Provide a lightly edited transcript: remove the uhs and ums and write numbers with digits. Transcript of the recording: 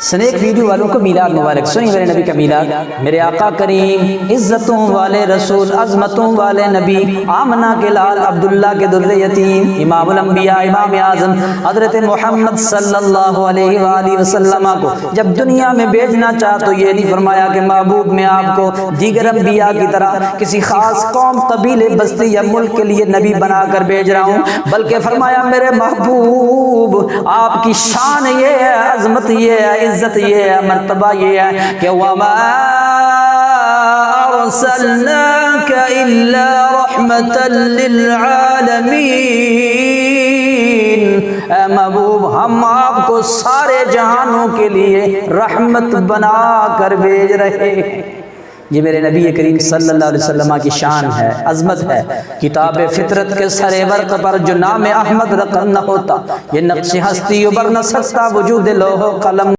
Snack video والوں کو میلاد مبارک. سنی میرے نبی کا میلاد. میرے آقا کریم عزتوں والے رسول عظمتوں والے نبی آمنہ کے لال عبداللہ کے در یتیم امام الانبیاء امام اعظم حضرت محمد صلی اللہ علیہ وآلہ وسلم کو جب دنیا میں بھیجنا چاہ تو یہ نہیں فرمایا کہ محبوب میں آپ کو دیگر انبیاء کی طرح کسی خاص قوم قبیلے بستی یا ملک کے لیے نبی بنا کر بھیج رہا ہوں، بلکہ فرمایا میرے محبوب آپ کی شان یہ ہے، عظمت یہ ہے، عزت یہ ہے، مرتبہ یہ ہے کہ وَمَا أَرْسَلْنَاكَ إِلَّا رَحْمَةً لِلْعَالَمِينَ. اے محبوب ہم آپ کو سارے جہانوں کے لیے رحمت بنا کر بھیج رہے ہیں. یہ میرے نبی کریم صلی اللہ علیہ وسلم کی شان ہے، عظمت ہے. کتاب فطرت کے سر ورق پر جو نام احمد رقم نہ ہوتا، یہ نقش ہستی ابھر نہ سکتا وجود لوح و قلم